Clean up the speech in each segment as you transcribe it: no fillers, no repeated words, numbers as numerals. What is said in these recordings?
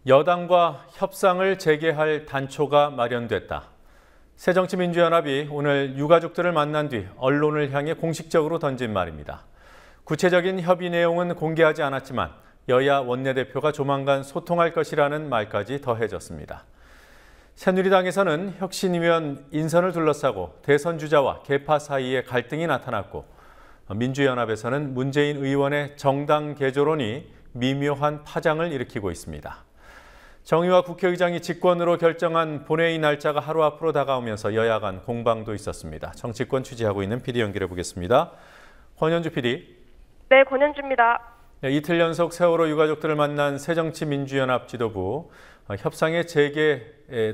여당과 협상을 재개할 단초가 마련됐다. 새정치민주연합이 오늘 유가족들을 만난 뒤 언론을 향해 공식적으로 던진 말입니다. 구체적인 협의 내용은 공개하지 않았지만 여야 원내대표가 조만간 소통할 것이라는 말까지 더해졌습니다. 새누리당에서는 혁신위원 인선을 둘러싸고 대선 주자와 계파 사이에 갈등이 나타났고, 민주연합에서는 문재인 의원의 정당 개조론이 미묘한 파장을 일으키고 있습니다. 정의와 국회의장이 직권으로 결정한 본회의 날짜가 하루 앞으로 다가오면서 여야 간 공방도 있었습니다. 정치권 취재하고 있는 PD 연결해 보겠습니다. 권현주 PD. 네, 권현주입니다. 이틀 연속 세월호 유가족들을 만난 새정치민주연합 지도부, 협상의 재개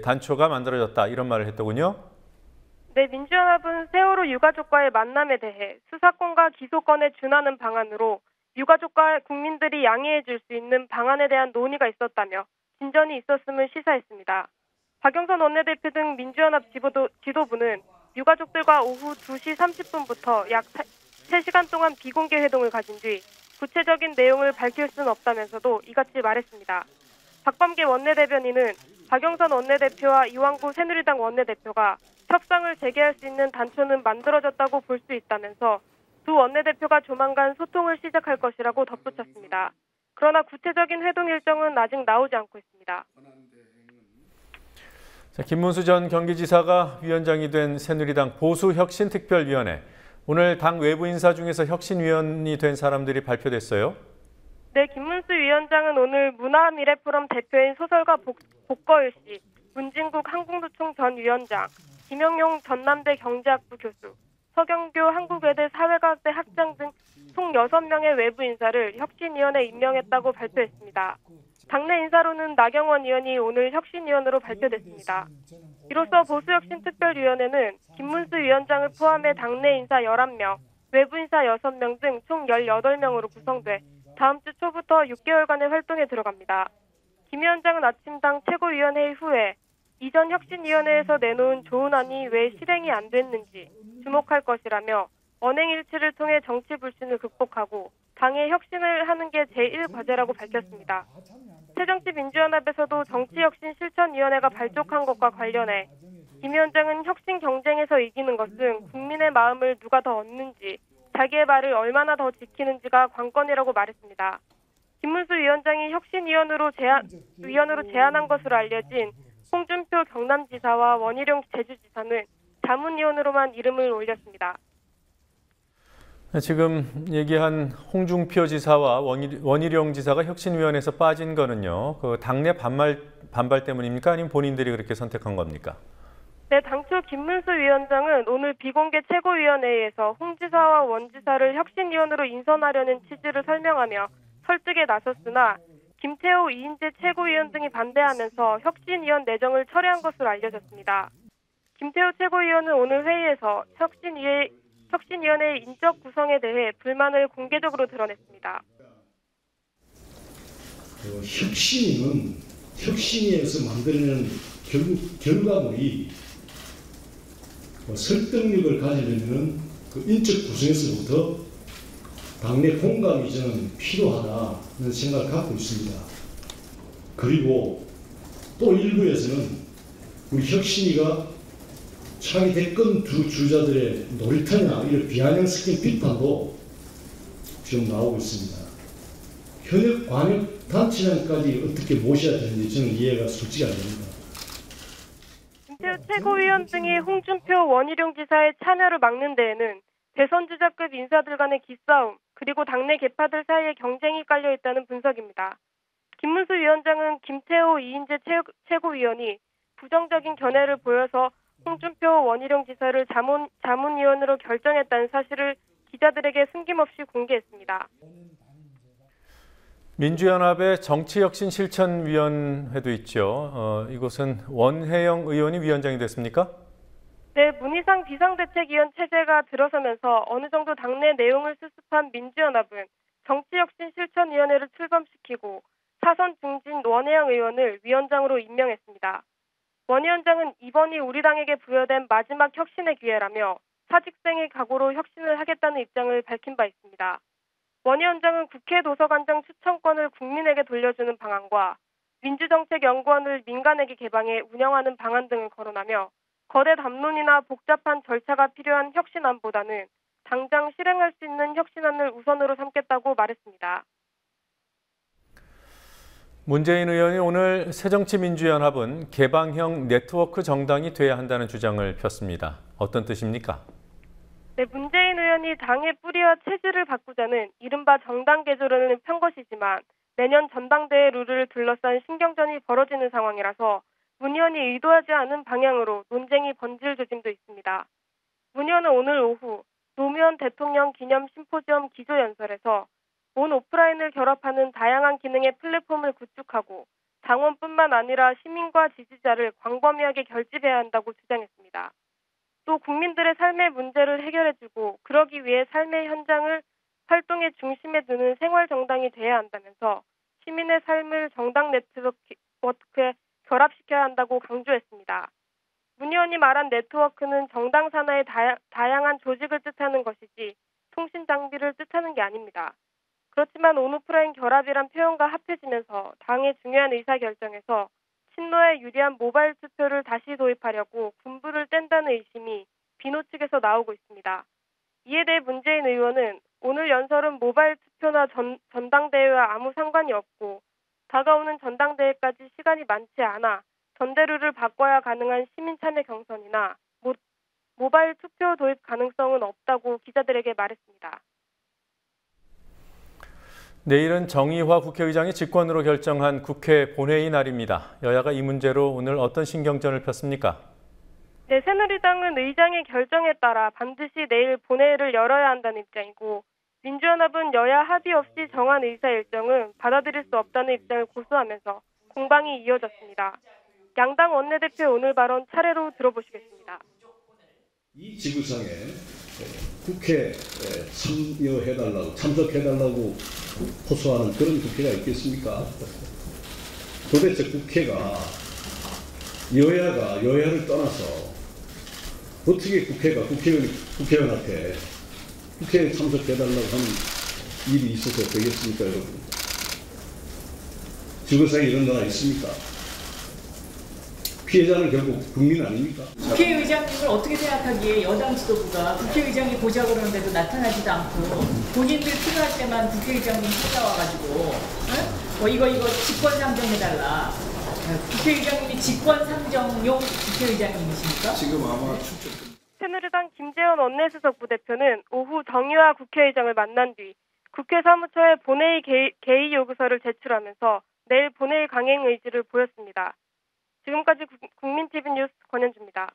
단초가 만들어졌다, 이런 말을 했더군요. 네, 민주연합은 세월호 유가족과의 만남에 대해 수사권과 기소권에 준하는 방안으로 유가족과 국민들이 양해해 줄 수 있는 방안에 대한 논의가 있었다며 진전이 있었음을 시사했습니다. 박영선 원내대표 등 민주연합 지도부는 유가족들과 오후 2시 30분부터 약 3시간 동안 비공개 회동을 가진 뒤 구체적인 내용을 밝힐 수는 없다면서도 이같이 말했습니다. 박범계 원내대변인은 박영선 원내대표와 이완구 새누리당 원내대표가 협상을 재개할 수 있는 단초는 만들어졌다고 볼 수 있다면서 두 원내대표가 조만간 소통을 시작할 것이라고 덧붙였습니다. 그러나 구체적인 회동 일정은 아직 나오지 않고 있습니다. 김문수 전 경기지사가 위원장이 된 새누리당 보수혁신특별위원회. 오늘 당 외부 인사 중에서 혁신위원이 된 사람들이 발표됐어요. 네, 김문수 위원장은 오늘 문화미래포럼 대표인 소설가 복거일 씨, 문진국 한국노총 전 위원장, 김영용 전남대 경제학부 교수, 서경교 한국외대 사회과학대 학장 등 총 6명의 외부 인사를 혁신위원회에 임명했다고 발표했습니다. 당내 인사로는 나경원 의원이 오늘 혁신위원으로 발표됐습니다. 이로써 보수혁신특별위원회는 김문수 위원장을 포함해 당내 인사 11명, 외부 인사 6명 등 총 18명으로 구성돼 다음 주 초부터 6개월간의 활동에 들어갑니다. 김 위원장은 아침 당 최고위원회의 후에 이전 혁신위원회에서 내놓은 조은안이 왜 실행이 안 됐는지 주목할 것이라며 언행일치를 통해 정치 불신을 극복하고 당의 혁신을 하는 게 제1과제라고 밝혔습니다. 새정치민주연합에서도 정치혁신실천위원회가 발족한 것과 관련해 김 위원장은 혁신 경쟁에서 이기는 것은 국민의 마음을 누가 더 얻는지, 자기의 말을 얼마나 더 지키는지가 관건이라고 말했습니다. 김문수 위원장이 혁신위원으로 제안한 것으로 알려진 홍준표 경남지사와 원희룡 제주지사는 자문위원으로만 이름을 올렸습니다. 지금 얘기한 홍준표 지사와 원희룡 지사가 혁신위원회에서 빠진 거는요, 그 당내 반발 때문입니까? 아니면 본인들이 그렇게 선택한 겁니까? 네, 당초 김문수 위원장은 오늘 비공개 최고위원회에서 홍 지사와 원 지사를 혁신위원으로 인선하려는 취지를 설명하며 설득에 나섰으나 김태호 이인재 최고위원 등이 반대하면서 혁신위원 내정을 철회한 것으로 알려졌습니다. 김태호 최고위원은 오늘 회의에서 혁신위원회의 인적 구성에 대해 불만을 공개적으로 드러냈습니다. 혁신은 혁신위에서 만들어내는 결과물이 설득력을 가지려면 그 인적 구성에서부터 당내 공감이 저는 필요하다는 생각을 갖고 있습니다. 그리고 또 일부에서는 우리 혁신위가 차기 대권 주자들의 놀이터냐 이런 비아냥스러운 비판도 지금 나오고 있습니다. 현역 관역 단체장까지 어떻게 모셔야 되는지 저는 이해가 솔직히 안 됩니다. 김태호 최고위원 등이 홍준표 원희룡 지사의 참여를 막는 데에는 대선 주자급 인사들 간의 기싸움, 그리고 당내 계파들 사이에 경쟁이 깔려있다는 분석입니다. 김문수 위원장은 김태호 이인재 최고위원이 부정적인 견해를 보여서 홍준표 원희룡 지사를 자문위원으로 결정했다는 사실을 기자들에게 숨김없이 공개했습니다. 민주연합의 정치혁신실천위원회도 있죠. 이곳은 원혜영 의원이 위원장이 됐습니까? 네, 문희상 비상대책위원 체제가 들어서면서 어느 정도 당내 내용을 수습한 민주연합은 정치혁신실천위원회를 출범시키고 사선 중진 원혜영 의원을 위원장으로 임명했습니다. 원 위원장은 이번이 우리 당에게 부여된 마지막 혁신의 기회라며 사직생의 각오로 혁신을 하겠다는 입장을 밝힌 바 있습니다. 원 위원장은 국회 도서관장 추천권을 국민에게 돌려주는 방안과 민주정책연구원을 민간에게 개방해 운영하는 방안 등을 거론하며 거대 담론이나 복잡한 절차가 필요한 혁신안보다는 당장 실행할 수 있는 혁신안을 우선으로 삼겠다고 말했습니다. 문재인 의원이 오늘 새정치민주연합은 개방형 네트워크 정당이 돼야 한다는 주장을 폈습니다. 어떤 뜻입니까? 네, 문재인 의원이 당의 뿌리와 체질을 바꾸자는 이른바 정당 개조론을 편 것이지만 내년 전당대회 룰을 둘러싼 신경전이 벌어지는 상황이라서 문 의원이 의도하지 않은 방향으로 논쟁이 번질 조짐도 있습니다. 문 의원은 오늘 오후 노무현 대통령 기념 심포지엄 기조연설에서 온 오프라인을 결합하는 다양한 기능의 플랫폼을 구축하고 당원뿐만 아니라 시민과 지지자를 광범위하게 결집해야 한다고 주장했습니다. 또 국민들의 삶의 문제를 해결해주고 그러기 위해 삶의 현장을 활동의 중심에 두는 생활정당이 돼야 한다면서 시민의 삶을 정당 네트워크에 결합시켜야 한다고 강조했습니다. 문 의원이 말한 네트워크는 정당 산하의 다양한 조직을 뜻하는 것이지 통신 장비를 뜻하는 게 아닙니다. 그렇지만 온오프라인 결합이란 표현과 합해지면서 당의 중요한 의사결정에서 친노에 유리한 모바일 투표를 다시 도입하려고 군부를 뗀다는 의심이 비노 측에서 나오고 있습니다. 이에 대해 문재인 의원은 오늘 연설은 모바일 투표나 전당대회와 아무 상관이 없고 다가오는 전당대회까지 시간이 많지 않아 전대룰을 바꿔야 가능한 시민참여 경선이나 모바일 투표 도입 가능성은 없다고 기자들에게 말했습니다. 내일은 정의화 국회의장이 직권으로 결정한 국회 본회의 날입니다. 여야가 이 문제로 오늘 어떤 신경전을 폈습니까? 네, 새누리당은 의장의 결정에 따라 반드시 내일 본회의를 열어야 한다는 입장이고 민주연합은 여야 합의 없이 정한 의사 일정은 받아들일 수 없다는 입장을 고수하면서 공방이 이어졌습니다. 양당 원내대표의 오늘 발언 차례로 들어보시겠습니다. 이 지구상에 국회 참석해달라고 호소하는 그런 국회가 있겠습니까? 도대체 국회가 여야를 떠나서 어떻게 국회의원한테 국회에 참석해달라고 하는 일이 있어서 되겠습니까, 여러분? 지구상에 이런 나라 있습니까? 피해자는 결국 국민 아닙니까? 국회의장님을 어떻게 생각하기에 여당 지도부가 국회의장이 보자고 그러는데도 나타나지도 않고 본인들 필요할 때만 국회의장님 찾아와가지고 이거 직권 상정해달라. 국회의장님이 직권 상정용 국회의장님이십니까? 지금 아마 출석. 새누리당 김재원 원내수석 부대표는 오후 정의화 국회의장을 만난 뒤 국회 사무처에 본회의 개의 요구서를 제출하면서 내일 본회의 강행 의지를 보였습니다. 지금까지 국민TV 뉴스 권현주입니다.